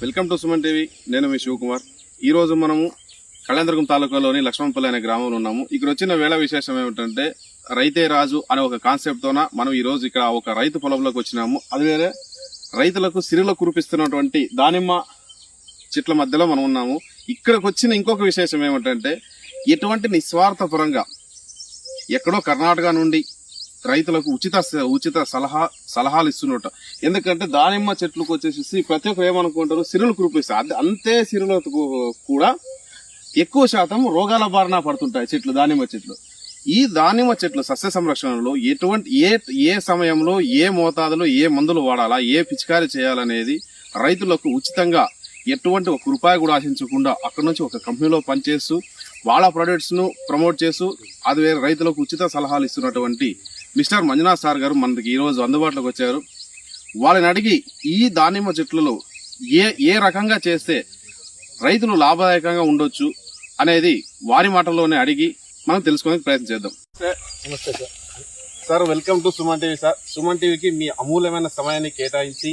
Welcome to Suman TV. నేను మీ శివకుమార్. ఈ రోజు మనము కళ్యాణదుర్గం తాలూకాలోని లక్ష్మణపల్లి అనే గ్రామంలో ఉన్నాము. ఇక్కడ వచ్చిన వేళ విశేషం ఏమిటంటే రైతే రాజు అనే ఒక కాన్సెప్ట్ తోన మనం ఈ రోజు ఇక్కడ ఒక రైతు పొలంలోకి వచ్చినాము. అది వేరే రైతులకు సిరిలో కురిపిస్తున్నటువంటి దానిమ్మ చెట్ల మధ్యలో మనం ఉన్నాము. ఇక్కడికి వచ్చిన ఇంకొక విశేషం ఏమిటంటే ఎటువంటి నిస్వార్థపరంగా ఎక్కడో కర్ణాటక నుండి రైతులకు ఉచిత సలహాలు ఇస్తున్నట్టు. ఎందుకంటే దానిమ్మ చెట్లకు వచ్చేసి ప్రతి ఒక్కరు ఏమనుకుంటారు, సిరులు కురిపిస్తారు. అంతే సిరులకు కూడా ఎక్కువ శాతం రోగాల బారిన పడుతుంటాయి చెట్లు, దానిమ్మ చెట్లు. ఈ దానిమ్మ చెట్లు సస్య సంరక్షణలో ఎటువంటి ఏ సమయంలో ఏ మోతాదులో ఏ మందులు వాడాలా, ఏ పిచికారీ చేయాలనేది రైతులకు ఉచితంగా ఎటువంటి ఒక రూపాయి కూడా ఆశించకుండా అక్కడ నుంచి ఒక కంపెనీలో పనిచేస్తూ వాళ్ళ ప్రొడక్ట్స్ ను ప్రమోట్ చేస్తూ అది వేరే రైతులకు ఉచిత సలహాలు ఇస్తున్నటువంటి మిస్టర్ మంజునాథ్ సార్ గారు మనకి ఈ రోజు అందుబాటులోకి వచ్చారు. వాళ్ళని అడిగి ఈ దానిమ్మ చెట్లలో ఏ రకంగా చేస్తే రైతులు లాభదాయకంగా ఉండొచ్చు అనేది వారి మాటల్లోనే అడిగి మనం తెలుసుకోవడానికి ప్రయత్నం చేద్దాం. నమస్తే sir. Sir, welcome to Suman TV. Sir, Suman టీవీకి మీ అమూల్యమైన సమయాన్ని కేటాయించి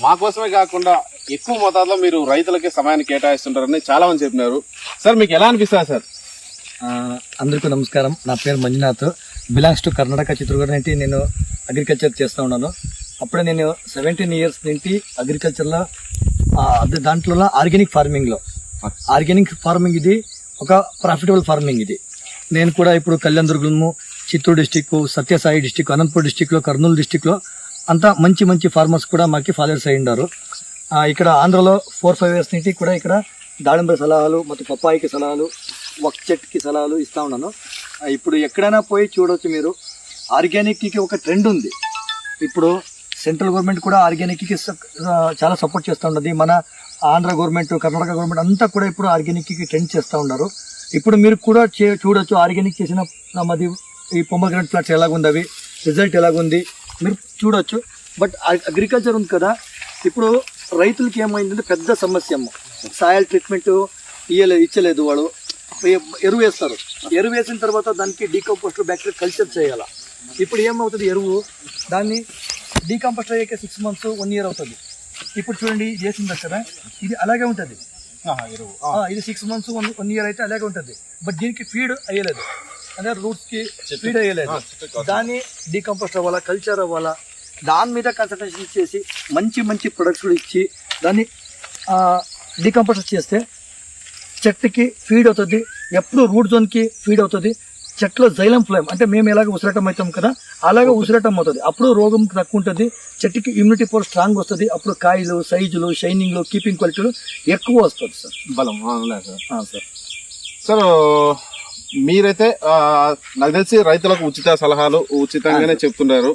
మా కోసమే కాకుండా ఎక్కువ మోతాదులో మీరు రైతులకే సమయాన్ని కేటాయిస్తుంటారని చాలా మంది చెప్పినారు. సార్, మీకు ఎలా అనిపిస్తుంది సార్? అందరికీ నమస్కారం. నా పేరు మంజునాథ్, బిలాంగ్స్ టు కర్ణాటక, చిత్రగూడ నుండి నేను అగ్రికల్చర్ చేస్తూ ఉన్నాను. అప్పుడే నేను 17 years నుండి అగ్రికల్చర్లో దాంట్లో ఆర్గానిక్ ఫార్మింగ్ ఇది ఒక ప్రాఫిటబుల్ ఫార్మింగ్. ఇది నేను కూడా ఇప్పుడు కళ్యాణదుర్గము, చిత్తూరు డిస్టిక్, సత్యసాయి డిస్టిక్, అనంతపూర్ డిస్టిక్లో, కర్నూలు డిస్టిక్లో అంతా మంచి ఫార్మర్స్ కూడా మాకు ఫాలోవర్స్ అయి ఉన్నారు. ఇక్కడ ఆంధ్రలో 4-5 years నుండి కూడా ఇక్కడ దాళింబ సలహాలు ಮತ್ತು పప్పాయికి సలహాలు, ఒక చెట్టుకి సలహాలు ఇస్తూ ఉన్నాను. ఇప్పుడు ఎక్కడైనా పోయి చూడవచ్చు మీరు, ఆర్గానిక్కి ఒక ట్రెండ్ ఉంది. ఇప్పుడు సెంట్రల్ గవర్నమెంట్ కూడా ఆర్గానిక్కి చాలా సపోర్ట్ చేస్తూ ఉన్నది. మన ఆంధ్ర గవర్నమెంట్, కర్ణాటక గవర్నమెంట్ అంతా కూడా ఇప్పుడు ఆర్గానిక్కి ట్రెండ్ చేస్తూ ఉన్నారు. ఇప్పుడు మీరు కూడా చూడొచ్చు ఆర్గానిక్ చేసిన మాది ఈ పొమగ్రానైట్ ప్లాంట్స్ ఎలాగుంది, అవి రిజల్ట్ ఎలాగుంది మీరు చూడొచ్చు. బట్ అగ్రికల్చర్ ఉంది కదా, ఇప్పుడు రైతులకి ఏమైందంటే పెద్ద సమస్య, సాయిల్ ట్రీట్మెంట్ ఇచ్చలేదు. వాళ్ళు ఎరువు వేస్తారు, ఎరువు వేసిన తర్వాత దానికి డీకంపోస్ట్ బ్యాక్టీరియా కల్చర్ చేయాలి. ఇప్పుడు ఏమవుతుంది, ఎరువు దాన్ని డీకంపోస్ట్ అయ్యాక 6 months 1 year అవుతుంది. ఇప్పుడు చూడండి ఇది వేసింది కదా, ఇది అలాగే ఉంటుంది ఎరువు. ఇది 6 months 1 year అయితే అలాగే ఉంటుంది. బట్ దీనికి ఫీడ్ అయ్యలేదు, అంటే రూట్స్కి ఫీడ్ అయ్యలేదు. దాన్ని డీకంపోస్ట్ అవ్వాలా, కల్చర్ అవ్వాలా, దాని మీద కాన్సన్ట్రేషన్ చేసి మంచి ప్రొడక్ట్స్ ఇచ్చి దాన్ని డీకంపోస్ట్ చేస్తే చెట్టుకి ఫీడ్ అవుతుంది. ఎప్పుడు రూట్ జోన్కి ఫీడ్ అవుతుంది. చెట్లో జైలం ఫ్లేమ్ అంటే మేము ఎలాగ ఉసిరటం అవుతాం కదా, అలాగే ఉసిరటం అవుతుంది. అప్పుడు రోగం తక్కువ ఉంటుంది, చెట్టుకి ఇమ్యూనిటీ పవర్ స్ట్రాంగ్ వస్తుంది. అప్పుడు కాయలు, సైజులు, షైనింగ్లు, కీపింగ్ క్వాలిటీలు ఎక్కువ వస్తుంది సార్, బలం. సార్ సార్, మీరైతే నాకు తెలిసి రైతులకు ఉచిత సలహాలు ఉచితంగానే చెప్తున్నారు.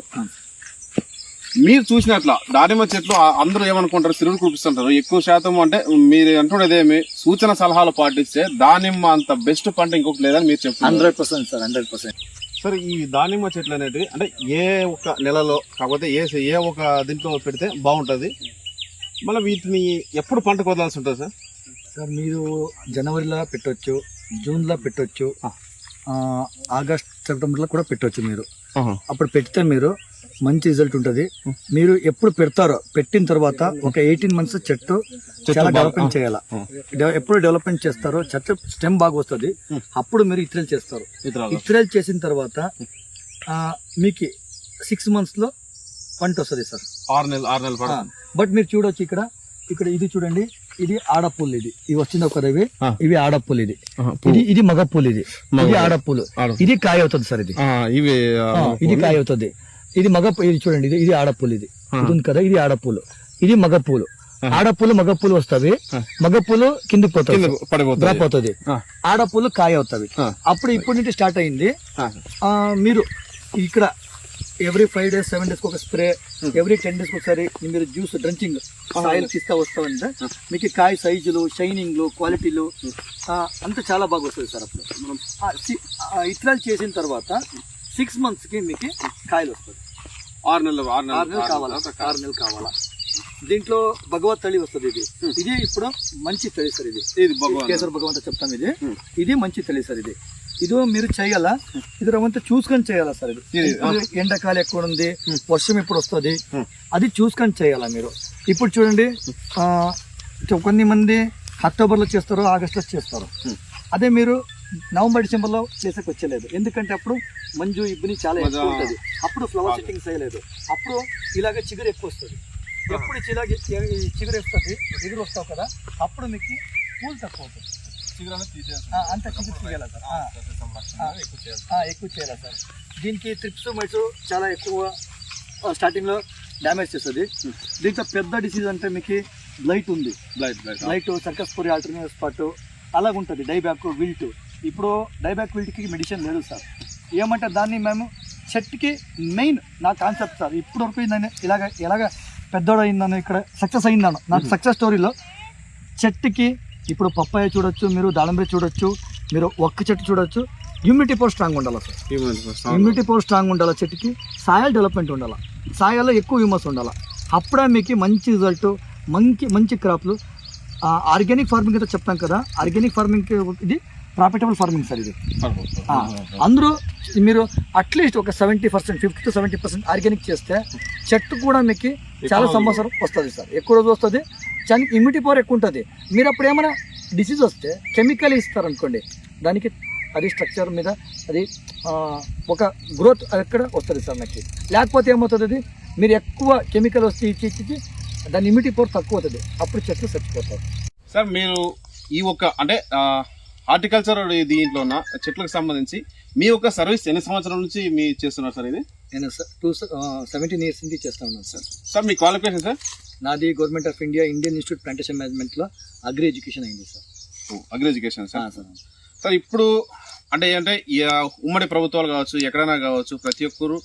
మీరు చూసినట్ల దానిమ్మ చెట్లు అందరూ ఏమనుకుంటారు, సిరులు కురిపిస్తుంటారు. ఎక్కువ శాతం అంటే మీరు అంటున్నదేమి సూచన సలహాలు పాటిస్తే దానిమ్మ అంత బెస్ట్ పంట ఇంకొకటి లేదని మీరు చెప్తున్నారు. 100% సార్, 100%. సార్, ఈ దానిమ్మ చెట్లు అనేటివి అంటే ఏ ఒక నెలలో కాకపోతే ఏ ఒక దీంట్లో పెడితే బాగుంటుంది, మళ్ళీ వీటిని ఎప్పుడు పంట కొదలాల్సి ఉంటుంది సార్? సార్, మీరు జనవరిలో పెట్టవచ్చు, జూన్లో పెట్టవచ్చు, ఆగస్ట్ సెప్టెంబర్లో కూడా పెట్టవచ్చు. మీరు అప్పుడు పెడితే మీరు మంచి రిజల్ట్ ఉంటుంది. మీరు ఎప్పుడు పెడతారో పెట్టిన తర్వాత ఒక 18 months చెట్టు చాలా డెవలప్మెంట్ చేయాలి. ఎప్పుడు డెవలప్మెంట్ చేస్తారో చెట్టు స్టెమ్ బాగా వస్తుంది. అప్పుడు మీరు ఇత్రలు చేస్తారు. ఇత్రలు చేసిన తర్వాత మీకు 6 months పంట వస్తుంది సార్. 6 నెలలు. బట్ మీరు చూడవచ్చు ఇక్కడ ఇది చూడండి, ఇది ఆడపూలు. ఇవి వచ్చింది ఒక రవి, ఇవి ఆడపూలు. ఇది మగపూలు, ఇది ఆడపూలు. ఇది కాయ అవుతుంది సార్. ఇది కాయ అవుతుంది. ఇది మగపూలు. ఇది చూడండి, ఇది ఆడపూలు. ఇది ఉంది కదా, ఇది ఆడపూలు, ఇది మగపూలు. మగపూలు వస్తాయి, మగపూలు కిందికి పోతాయి, డ్రాప్ అవుతుంది. ఆడపూలు కాయ అవుతాయి. అప్పుడు ఇప్పుడు నుంచి స్టార్ట్ అయింది. మీరు ఇక్కడ ఎవ్రీ 5 days 7 days ఒక స్ప్రే, ఎవ్రీ 10 days ఒకసారి మీరు జ్యూస్ డ్రంచింగ్ సాయిల్ ఇస్తా వస్తామంటే మీకు కాయ సైజులు, షైనింగ్లు, క్వాలిటీలు అంతా చాలా బాగా వస్తుంది సార్. అప్పుడు మనం ఇత్రాలు చేసిన తర్వాత 6 monthsకి మీకు కాయలు వస్తుంది. 6 నెలలు కావాలా, 6 నెలలు కావాలా. దీంట్లో భగవత్ తళి వస్తుంది. ఇది ఇప్పుడు మంచి తళి సార్. ఇది కేసర భగవంత చెప్తాం. ఇది మంచి తళి సార్. ఇది మీరు చేయాల, ఇది రవంతా చూసుకొని చేయాలా సార్. ఇది ఎండాకాలం ఎక్కువ ఉంది, వర్షం ఎప్పుడు వస్తుంది అది చూసుకొని చేయాలా మీరు. ఇప్పుడు చూడండి కొన్ని మంది అక్టోబర్లో చేస్తారు, ఆగస్టులో చేస్తారు. అదే మీరు నవంబర్ డిసెంబర్లో చేసేకి వచ్చలేదు, ఎందుకంటే అప్పుడు మంజు ఇబ్బని చాలా ఎక్కువ ఉంటుంది, అప్పుడు ఫ్లవర్ సెట్టింగ్స్ అయ్యలేదు, అప్పుడు ఇలాగ చిగురు ఎక్కువ వస్తుంది. ఎప్పుడు చిగురు వస్తుంది, ఎగురు వస్తావు కదా, అప్పుడు మీకు పూలు తక్కువ అవుతుంది. అంత చిగురు తీయాలి సార్, ఎక్కువ చేయాలి సార్. దీనికి ట్రిప్స్ మైట్స్ చాలా ఎక్కువ స్టార్టింగ్లో డ్యామేజ్ చేస్తుంది. దీంట్లో పెద్ద డిసీజ్ అంటే మీకు బ్లైట్ ఉంది, బ్లైట్ సర్కస్ పొరి ఆల్టర్నేటివ్ స్పాట్ అలాగ ఉంటుంది. డైబ్యాక్ విల్ట్, ఇప్పుడు డైబ్యాక్ విల్ట్కి మెడిసిన్ లేదు సార్. ఏమంటే దాన్ని మేము చెట్టుకి మెయిన్ నా కాన్సెప్ట్ సార్. ఇప్పుడు వరకు నేను ఎలాగ పెద్దోడు అయిందను, ఇక్కడ సక్సెస్ అయిందను నా సక్సెస్ స్టోరీలో. చెట్టుకి ఇప్పుడు పప్పాయ చూడొచ్చు, మీరు దాళంబరి చూడొచ్చు, మీరు ఒక్క చెట్టు చూడొచ్చు. ఇమ్యూనిటీ పవర్ స్ట్రాంగ్ ఉండాలి సార్, ఇమ్యూనిటీ పవర్ స్ట్రాంగ్ ఉండాలి. చెట్టుకి సాయిల్ డెవలప్మెంట్ ఉండాలి, సాయిల్లో ఎక్కువ హ్యూమస్ ఉండాలి. అప్పుడే మీకు మంచి రిజల్ట్, మంచి క్రాప్లు. ఆర్గానిక్ ఫార్మింగ్ అయితే చెప్తాం కదా, ఆర్గానిక్ ఫార్మింగ్ ఇది ప్రాఫిటబుల్ ఫార్మింగ్ సార్. ఇది అందరూ మీరు అట్లీస్ట్ ఒక 70%, 50 to 70% ఆర్గానిక్ చేస్తే చెట్టు కూడా మీకు చాలా సంవత్సరం వస్తుంది సార్, ఎక్కువ రోజు వస్తుంది. దానికి ఇమ్యూనిటీ పవర్ ఎక్కువ ఉంటుంది. మీరు అప్పుడు ఏమైనా డిసీజ్ వస్తే కెమికల్ ఇస్తారనుకోండి, దానికి అది స్ట్రక్చర్ మీద అది ఒక గ్రోత్ ఎక్కడ వస్తుంది సార్ నాకు. లేకపోతే ఏమవుతుంది, అది మీరు ఎక్కువ కెమికల్ వస్తే ఇచ్చి దాని ఇమ్యూనిటీ పవర్ తక్కువ అవుతుంది, అప్పుడు చెట్లు చచ్చిపోతారు సార్. మీరు ఈ ఒక్క అంటే హార్టికల్చర్ దీంట్లో ఉన్న చెట్లకు సంబంధించి మీ యొక్క సర్వీస్ ఎన్ని సంవత్సరాల నుంచి మీ చేస్తున్నారు సార్? ఇది నేను సార్ 17 years నుంచి చేస్తా ఉన్నాను సార్. సార్ మీ క్వాలిఫికేషన్ సార్? నాది government of India Indian institute plantation మేనేజ్మెంట్లో అగ్రి ఎడ్యుకేషన్ అయింది sir. Agri education sir. Sir sir ఇప్పుడు అంటే ఉమ్మడి ప్రభుత్వాలు కావచ్చు, ఎక్కడైనా కావచ్చు, ప్రతి ఒక్కరు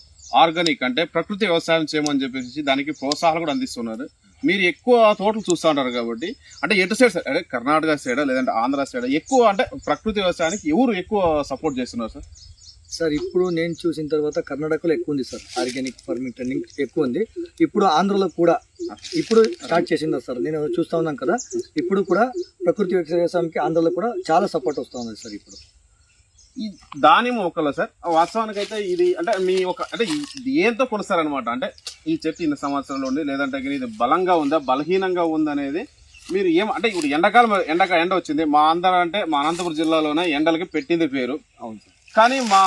ఆర్గానిక్ అంటే ప్రకృతి వ్యవసాయం చేయమని చెప్పేసి దానికి ప్రోత్సాహాలు కూడా అందిస్తున్నారు. మీరు ఎక్కువ తోటలు చూస్తూ ఉంటారు కాబట్టి, అంటే ఎటు సైడ్ అంటే కర్ణాటక సైడ్ లేదంటే ఆంధ్ర సైడ్ ఎక్కువ అంటే ప్రకృతి వ్యవసాయానికి ఎవరు ఎక్కువ సపోర్ట్ చేస్తున్నారు సార్? సార్ ఇప్పుడు నేను చూసిన తర్వాత కర్ణాటకలో ఎక్కువ ఉంది సార్, ఆర్గానిక్ ఫార్మింగ్ ట్రెండింగ్ ఎక్కువ ఉంది. ఇప్పుడు ఆంధ్రలో కూడా ఇప్పుడు స్టార్ట్ చేసింది సార్, నేను చూస్తూ ఉన్నాను కదా. ఇప్పుడు కూడా ప్రకృతి వ్యవసాయానికి ఆంధ్రలో కూడా చాలా సపోర్ట్ వస్తూ ఉంది సార్. ఇప్పుడు ఈ దానిమ్మ మొక్కలో సార్ వాస్తవానికి అయితే ఇది అంటే మీ ఒక అంటే ఏంతో కొలుస్తారనమాట, అంటే ఈ చెట్టు ఇన్ని సంవత్సరంలో ఉంది లేదంటే ఇది బలంగా ఉందా బలహీనంగా ఉందా అనేది మీరు అంటే ఇప్పుడు ఎండాకాలం ఎండ వచ్చింది మా ఆంధ్ర అంటే మా అనంతపురం జిల్లాలోనే ఎండలకి పెట్టింది పేరు. అవును సార్. కానీ మా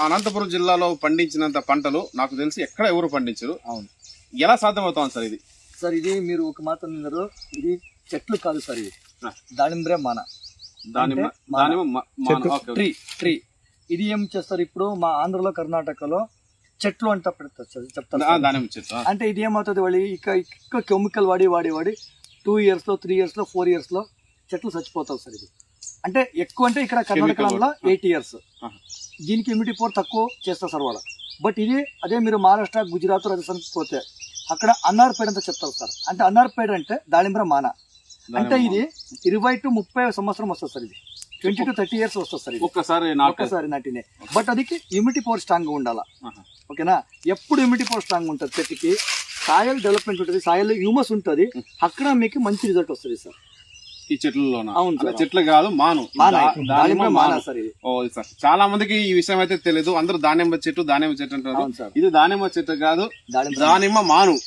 అనంతపురం జిల్లాలో పండించినంత పంటలు నాకు తెలిసి ఎక్కడ ఎవరు పండించరు. అవును. ఎలా సాధ్యమవుతాం సార్ ఇది? సార్ ఇది మీరు ఒక మాట అన్నారు, ఇది చెట్లు కాదు సార్, ఇది దానిమ్మ మాన, ట్రీ. ఇది ఏం చేస్తారు ఇప్పుడు మా ఆంధ్రలో కర్ణాటకలో చెట్లు అంట పెడతారు చెప్తారు. అంటే ఇది ఏమవుతుంది, వాళ్ళు ఇక కెమికల్ వాడి 2 years, 3 years, 4 years చెట్లు చచ్చిపోతావు సార్. ఇది అంటే ఎక్కువ అంటే ఇక్కడ కర్ణాటకలో 8 years, దీనికి ఇమ్యూనిటీ పవర్ తక్కువ చేస్తారు సార్ వాళ్ళు. బట్ ఇది అదే మీరు మహారాష్ట్ర, గుజరాత్, రాజస్థాన్కి పోతే అక్కడ అన్నార్పేడ అంతా చెప్తారు సార్. అంటే అన్నార్పేడ అంటే దాళింబ్ర మాన, అంటే ఇది 20 to 30 సంవత్సరం వస్తుంది సార్. ఇది 20 to 30 years వస్తుంది సార్. ఇది ఒక్కసారి నాటినే. బట్ అది ఇమ్యూనిటీ పవర్ స్ట్రాంగ్ గా ఉండాలా, ఓకేనా? ఎప్పుడు ఇమ్యూనిటీ పవర్ స్ట్రాంగ్ ఉంటుంది, చెట్టుకి సాయిల్ డెవలప్మెంట్ ఉంటుంది, సాయిల్ హ్యూమస్ ఉంటుంది, అక్కడ మీకు మంచి రిజల్ట్ వస్తుంది సార్ ఈ చెట్లలో. అవును సార్, చెట్లు కాదు మాను, మాన సార్. ఇది సార్ చాలా మందికి ఈ విషయం అయితే తెలియదు, అందరూ దానిమ్మ చెట్టు అంటారు. ఇది దానిమ్మ చెట్టు కాదు, దానిమ్మ మాను.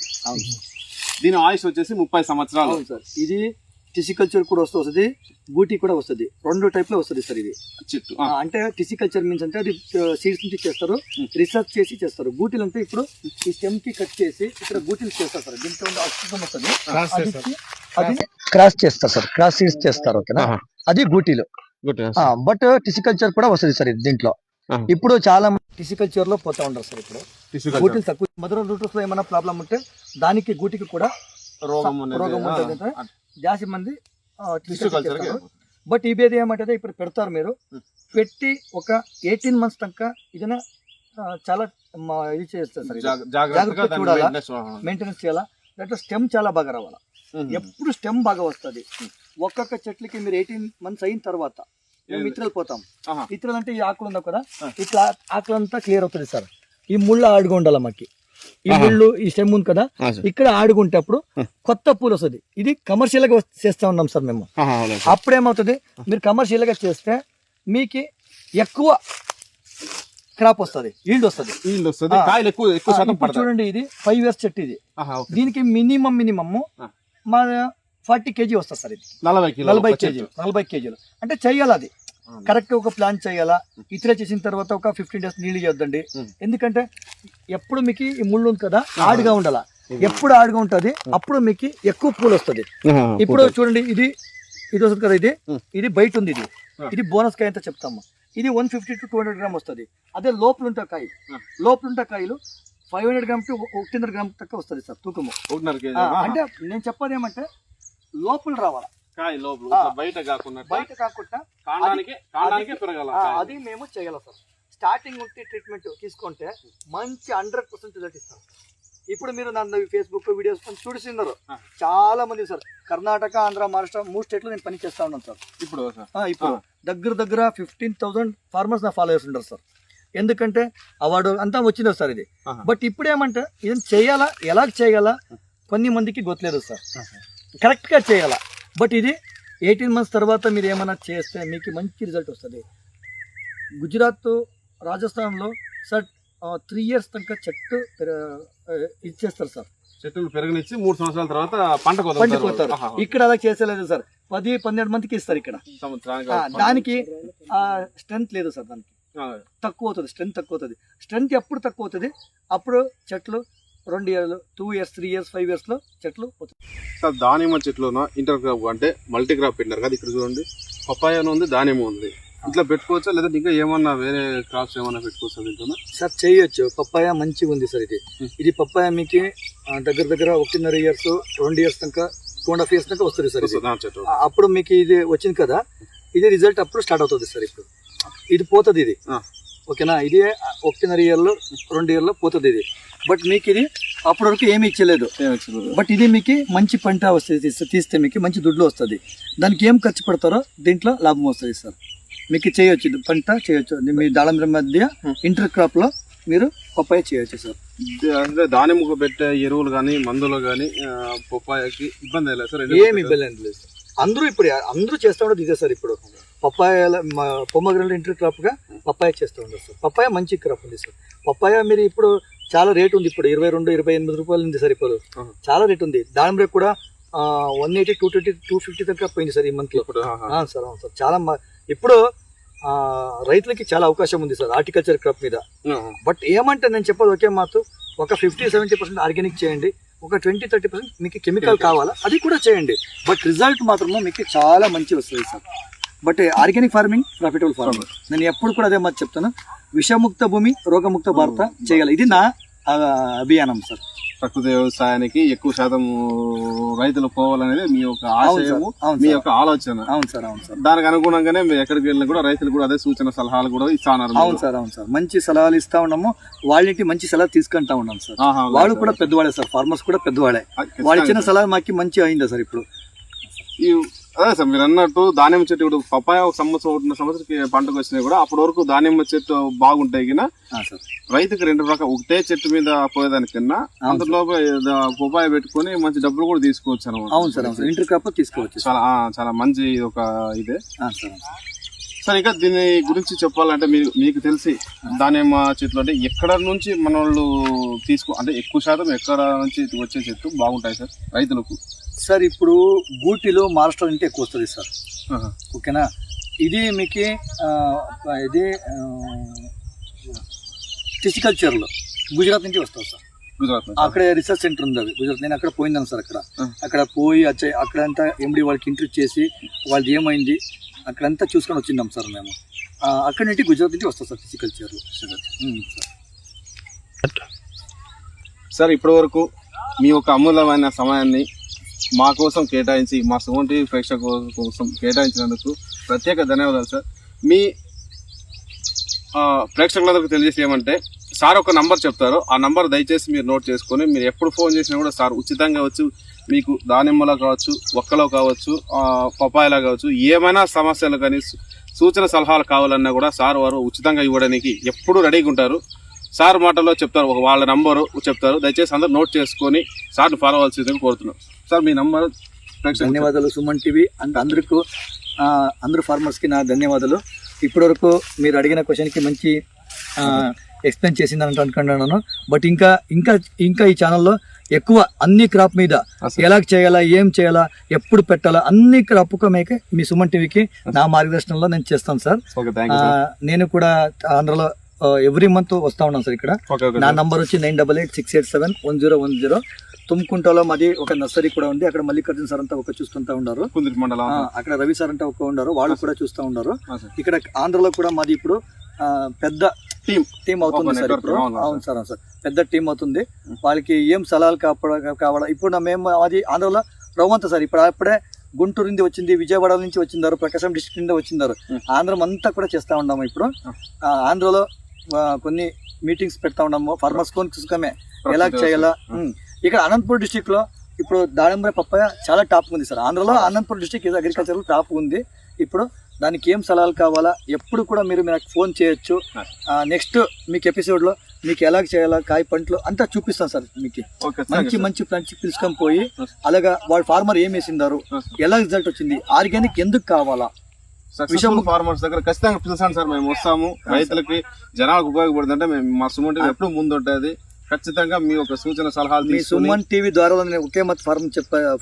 దీని ఆయుష్ వచ్చేసి 30 సంవత్సరాలు సార్. ఇది టిసికల్చర్ కూడా వస్తుంది, గూటి కూడా వస్తుంది, 2 type లో వస్తుంది సార్. ఇది చెట్టు అంటే టిసికల్చర్ మీన్స్ అంటే అది సీడ్స్ నుంచి చేస్తారు, రీసెర్చ్ చేసి చేస్తారు. గూటీలు అంటే ఇప్పుడు ఈ స్టెమ్ కి కట్ చేసి ఇక్కడ గూటీలు చేస్తారు సార్. దీంట్లో ఆక్సిజన్ వస్తుంది, అది క్రాస్ చేస్తారు సార్, క్రాస్ సీడ్స్ చేస్తారు, ఓకేనా? అది గూటీలు. బట్ టిసికల్చర్ కూడా వస్తుంది సార్ దీంట్లో. ఇప్పుడు చాలా టిసికల్చర్ లో పోతా ఉంటారు సార్. ఇప్పుడు గూటీలు తక్కువ, మదర్ రూట్స్ లో ఏమైనా ప్రాబ్లం ఉంటే దానికి గూటికి కూడా రోగం ఉంటుంది, జాస్తి మంది. బట్ ఇవేది ఏమంటే ఇప్పుడు పెడతారు, మీరు పెట్టి ఒక 18 months దాకా ఇదైనా చాలా ఇది చేస్తారు సార్. జాగ్రత్తగా చూడాలా, మెయింటెనెన్స్ చేయాలా. దాంట్లో స్టెమ్ చాలా బాగా రావాలా. ఎప్పుడు స్టెమ్ బాగా వస్తుంది. ఒక్కొక్క చెట్లకి మీరు 18 months అయిన తర్వాత ఇతరలు పోతాం. ఇతరలు అంటే ఈ ఆకులు ఉందా కదా, ఇట్లా ఆకులంతా క్లియర్ అవుతుంది సార్. ఈ ముళ్ళ ఆడుగా ఉండాలి మాకి, ఈ ముళ్ళు ఈ స్టెమ్ ఉంది కదా, ఇక్కడ ఆడుకుంటే అప్పుడు కొత్త పూలు వస్తుంది. ఇది కమర్షియల్ గా చేస్తా ఉన్నాం సార్ మేము. అప్పుడేమవుతుంది, మీరు కమర్షియల్ గా చేస్తే మీకు ఎక్కువ క్రాప్ వస్తుంది, ఈల్డ్ వస్తుంది. చూడండి ఇది 5 years చెట్టు. ఇది దీనికి మినిమం మా 40 kg వస్తుంది సార్ ఇది. 40 40 కేజీలు అంటే చెయ్యాలి అది కరెక్ట్ ఒక ప్లాన్ చేయాలా. ఇతర చేసిన తర్వాత ఒక 15 days నీళ్లు చేద్దండి. ఎందుకంటే ఎప్పుడు మీకు ఈ ముళ్ళు ఉంది కదా ఆడుగా ఉండాలా. ఎప్పుడు ఆడుగా ఉంటుంది అప్పుడు మీకు ఎక్కువ పూలు వస్తుంది. ఇప్పుడు చూడండి ఇది వస్తుంది కదా, ఇది బయట ఉంది. ఇది బోనస్ కాయ ఎంత చెప్తాము. ఇది 150 to 200 గ్రామ్ వస్తుంది. అదే లోపల ఉంటే కాయలు 500 గ్రామ్ టు 1.5 గ్రామ్ తక్కువ వస్తుంది సార్ తూకము. అంటే నేను చెప్పేది ఏమంటే లోపల రావాలా, బయట కాకుండా అది మేము చేయాలి సార్. స్టార్టింగ్ ఉంటే ట్రీట్మెంట్ తీసుకుంటే మంచి 100% రిజల్ట్ ఇస్తాం. ఇప్పుడు మీరు నన్ను ఫేస్బుక్ వీడియోస్ చూస్తున్నారు చాలా మంది సార్. కర్ణాటక, ఆంధ్ర, మహారాష్ట్ర 3 స్టేట్లో నేను పని చేస్తా ఉన్నాను సార్. ఇప్పుడు దగ్గర 15,000 ఫార్మర్స్ నా ఫాలోవర్స్ ఉంటారు సార్. ఎందుకంటే అవార్డు అంతా వచ్చింది సార్ ఇది. బట్ ఇప్పుడు ఏమంటే ఇది చేయాలా, ఎలా చేయాలా కొన్ని మందికి గొత్తలేదు సార్. కరెక్ట్గా చేయాలా. బట్ ఇది 18 months తర్వాత మీరు ఏమైనా చేస్తే మీకు మంచి రిజల్ట్ వస్తుంది. గుజరాత్, రాజస్థాన్లో సార్ 3 years దాకా చెట్టు ఇచ్చేస్తారు సార్. చెట్టులు పెరగనిచ్చి 3 సంవత్సరాల తర్వాత పంట కోతారు. ఇక్కడ అలా చేసేలేదు సార్. 10-12 మందికి ఇస్తారు ఇక్కడ. దానికి స్ట్రెంత్ లేదు సార్. దానికి తక్కువ అవుతుంది, స్ట్రెంత్ తక్కువ అవుతుంది. స్ట్రెంత్ ఎప్పుడు తక్కువ అవుతుంది అప్పుడు చెట్లు 2 years, 2 years, 3 years, 5 years లో చెట్లు పోతుంది సార్. దానిమ్మ చెట్లున ఇంటర్ క్రాప్ అంటే మల్టీ క్రాప్ పెట్టినారు కదా. ఇక్కడ చూడండి పపాయ ఉంది, దానిమ్మ ఉంది. ఇట్లా పెట్టుకోవచ్చా లేదంటే ఇంకా ఏమన్నా వేరే క్రాప్స్ ఏమన్నా పెట్టుకోవచ్చా దీంట్లో సార్? చేయొచ్చు. పప్పాయ మంచిగా ఉంది సార్. ఇది పప్పాయ మీకు దగ్గర 1.5 years, 2 years దాకా 2.5 years దాకా వస్తుంది సార్. అప్పుడు మీకు ఇది వచ్చింది కదా, ఇది రిజల్ట్ అప్పుడు స్టార్ట్ అవుతుంది సార్. ఇప్పుడు ఇది పోతుంది ఇది, ఓకేనా? ఇది 1.5 year, 2 year లో పోతుంది ఇది. బట్ మీకు ఇది అప్పటి వరకు ఏమి ఇచ్చలేదు. బట్ ఇది మీకు మంచి పంట వస్తుంది. తీస్తే మీకు మంచి దుడ్లు వస్తుంది. దానికి ఏం ఖర్చు పెడతారో దీంట్లో లాభం వస్తుంది సార్. మీకు చేయొచ్చు, పంట చేయొచ్చు. మీ దాళంబ్ర మధ్య ఇంటర్ క్రాప్ లో మీరు పప్పాయ చేయొచ్చు సార్. అంటే దానిమ్మకు పెట్టే ఎరువులు కానీ మందులు కానీ పప్పాయకి ఇబ్బంది లేదు సార్? ఏమి ఇబ్బంది లేదు సార్. అందరూ చేస్తూ ఉండదు ఇదే సార్. ఇప్పుడు పప్పాయ పొమ్మగ్రెనేట్ ఇంటర్ క్రాప్ గా పప్పాయ చేస్తూ ఉండదు సార్. పప్పాయ మంచి క్రాప్ ఉంది సార్. పప్పాయ మీరు ఇప్పుడు చాలా రేట్ ఉంది. ఇప్పుడు 22-28 రూపాయలు ఉంది సార్. ఇప్పుడు చాలా రేట్ ఉంది. దానిమ్మ కూడా 180, 220, 250 దాకా పోయింది సార్ ఈ మంత్ లో. సార్ అవును సార్. చాలా ఇప్పుడు రైతులకి చాలా అవకాశం ఉంది సార్ హార్టికల్చర్ క్రాప్ మీద. బట్ ఏమంటే నేను చెప్పేది ఒకే మాత్రం, ఒక 50-70% ఆర్గానిక్ చేయండి, ఒక 20-30% మీకు కెమికల్ కావాలా అది కూడా చేయండి. బట్ రిజల్ట్ మాత్రము మీకు చాలా మంచి వస్తుంది sir. But organic farming profitable farming. నేను ఎప్పుడు కూడా అదే మాట చెప్తాను, విషముక్త భూమి రోగముక్త భారత చేయాలి. ఇది నా అభియానం సార్. ప్రకృతి వ్యవసాయానికి ఎక్కువ శాతం రైతులు పోవాలనేది మీ యొక్క ఆశయము, మీ యొక్క ఆలోచన. అవును సార్, అవును సార్. దానికి అనుగుణంగానే మీరు ఎక్కడికి వెళ్ళినా కూడా రైతులు కూడా అదే సూచన సలహాలు కూడా ఇస్తున్నారు. అవును సార్, అవును సార్. మంచి సలహాలు ఇస్తా ఉన్నాము. వాళ్ళకి మంచి సలహా తీసుకుంటా ఉన్నాం సార్. వాళ్ళు కూడా పెద్దవాడే సార్, ఫార్మర్స్ కూడా పెద్దవాడే. వాళ్ళు ఇచ్చిన సలహా మాకు మంచి అయిందా సార్ ఇప్పుడు. అదే సార్ మీరు అన్నట్టు దానిమ్మ చెట్టు ఇప్పుడు పప్పాయ 1 సంవత్సరం పంటకు వచ్చినా కూడా అప్పటి వరకు దానిమ్మ చెట్టు బాగుంటాయి కింద రైతుకి 2 రకాల ఒకటే చెట్టు మీద పోయేదానికన్నా అంతలో పప్పాయ పెట్టుకుని మంచి డబ్బులు కూడా తీసుకోవచ్చు అనమాట. అవును సార్, అవును. ఇంటర్ క్రాప్ తీసుకోవచ్చు. చాలా మంచి ఒక ఇదే సార్. ఇంకా దీని గురించి చెప్పాలంటే మీకు తెలిసి దానిమ్మ చెట్లు అంటే ఎక్కడ నుంచి మన వాళ్ళు అంటే ఎక్కువ శాతం ఎక్కడ నుంచి వచ్చే చెట్టు బాగుంటాయి సార్ రైతులకు? సార్ ఇప్పుడు గూటిలో మహారాష్ట్ర నుంచి ఎక్కువ వస్తుంది సార్, ఓకేనా? ఇది మీకు ఇది టిసికల్చర్లో గుజరాత్ నుంచి వస్తుంది సార్. గుజరాత్ అక్కడ రీసెర్చ్ సెంటర్ ఉంది. అది గుజరాత్. నేను అక్కడ పోయిందాను సార్. అక్కడ పోయి అక్కడంతా ఎండి వాళ్ళకి ఇంటర్వ్యూ చేసి వాళ్ళది ఏమైంది అక్కడంతా చూసుకొని వచ్చిందాం సార్ మేము. అక్కడి నుంచి గుజరాత్ నుంచి వస్తాం సార్ టిసికల్చర్లో. సార్ ఇప్పటి వరకు మీ యొక్క అమూల్యమైన సమయాన్ని మా కోసం కేటాయించి, మా సుమన్ టీవీ ప్రేక్షకుల కోసం కేటాయించినందుకు ప్రత్యేక ధన్యవాదాలు సార్. మీ ప్రేక్షకులందరికీ తెలియజేసి ఏమంటే, సార్ ఒక నంబర్ చెప్తారు, ఆ నంబర్ దయచేసి మీరు నోట్ చేసుకొని మీరు ఎప్పుడు ఫోన్ చేసినా కూడా సార్ ఉచితంగా వచ్చి మీకు దానిమ్మలో కావచ్చు, ఒక్కలో కావచ్చు, పపాయలో కావచ్చు, ఏమైనా సమస్యలు కానీ సూచన సలహాలు కావాలన్నా కూడా సార్ వారు ఉచితంగా ఇవ్వడానికి ఎప్పుడు రెడీగా ఉంటారు. సార్ మాటల్లో చెప్తారు, వాళ్ళ నంబరు చెప్తారు. దయచేసి అందరూ నోట్ చేసుకొని సార్ని ఫాలో అవ్వాల్సిందని కోరుతున్నాం. సార్ మీ నంబర్. ధన్యవాదాలు సుమన్ టీవీ అండ్ అందరూ ఫార్మర్స్కి నా ధన్యవాదాలు. ఇప్పటివరకు మీరు అడిగిన క్వశ్చన్కి మంచి ఎక్స్ప్లెయిన్ చేసిందని అనుకుంటున్నాను. బట్ ఇంకా ఈ ఛానల్లో ఎక్కువ అన్ని క్రాప్ మీద ఎలా చేయాలా, ఏం చేయాలా, ఎప్పుడు పెట్టాలా, అన్ని క్రాప్ మేకే మీ సుమన్ టీవీకి నా మార్గదర్శనంలో నేను చేస్తాను sir. Okay, thank you sir. నేను కూడా ఆంధ్రలో ఎవ్రీ మంత్ వస్తా ఉన్నాను సార్. ఇక్కడ ఓకే ఓకే నా నంబర్ వచ్చి 9886871010. తుమ్కుంటలో మాది ఒక నర్సరీ కూడా ఉంది. అక్కడ మల్లికార్జున సార్ అంతా ఒక చూస్తుంటా ఉన్నారు. కుందుర్తి మండలం. అక్కడ రవి సార్ అంటే ఒక ఉన్నారు, వాళ్ళు కూడా చూస్తూ ఉన్నారు. ఆ, సార్. ఇక్కడ ఆంధ్రలో కూడా మాది ఇప్పుడు పెద్ద టీం అవుతుంది ఒక సార్. network ఇప్పుడు అవును అవును సార్, అవును సార్, పెద్ద టీం అవుతుంది. వాళ్ళకి ఏం సలహాలు కావాలా ఇప్పుడు మేము అది ఆంధ్రలో రవ్వంత సార్. ఇప్పుడు అప్పుడే గుంటూరు నుంచి వచ్చింది, విజయవాడ నుంచి వచ్చిందారు, ప్రకాశం డిస్ట్రిక్ట్ నుండి వచ్చిందారు. ఆంధ్రం అంతా కూడా చేస్తా ఉన్నాము. ఇప్పుడు ఆంధ్రలో కొన్ని మీటింగ్స్ పెడతా ఉన్నాము. ఫార్మర్స్ కోసమే ఎలా చేయాలా. ఇక్కడ అనంతపూర్ డిస్ట్రిక్ట్ లో ఇప్పుడు దానిమ్మ పప్పాయ చాలా టాప్ ఉంది సార్. ఆంధ్రలో అనంతపూర్ డిస్ట్రిక్ట్ అగ్రికల్చర్ టాప్ ఉంది. ఇప్పుడు దానికి ఏం సలహాలు కావాలా ఎప్పుడు కూడా మీరు నాకు ఫోన్ చేయొచ్చు. నెక్స్ట్ మీకు ఎపిసోడ్ లో మీకు ఎలా చేయాలా, కాయ పంటలు అంతా చూపిస్తాను సార్. మీకు మంచి మంచి మంచి పిలుచుకొని పోయి అలాగా వాళ్ళ ఫార్మర్ ఏం వేసిందారు, ఎలా రిజల్ట్ వచ్చింది, ఆర్గానిక్ ఎందుకు కావాలా, సక్సెస్ఫుల్ ఫార్మర్స్ దగ్గర ఖచ్చితంగా పిలుస్తాను సార్. మేము వస్తాము, రైతులకి జనాలకు ఉపయోగపడుతుంటే మేము మా సుమన్ టీవీ ఎప్పుడు ముందు ఉంటుంది. ఖచ్చితంగా మీ ఒక సూచన సలహాలు మీ సుమన్ టీవీ ద్వారా నేను ఒకే మత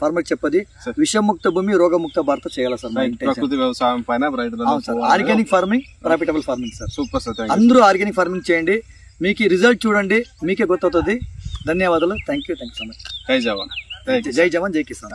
ఫార్మర్ చెప్పది విషముక్త భూమి రోగముక్త భారత చేయాలి సార్. ప్రకృతి వ్యవసాయం పైన రైతులు organic farming, profitable farming sir. Super sir. అందరూ ఆర్గానిక్ ఫార్మింగ్ చేయండి, మీకు రిజల్ట్ చూడండి, మీకే గుర్తవుతుంది. ధన్యవాదాలు. Thank you so much. జై జవాన్, జై జవాన్, జై కిసాన్.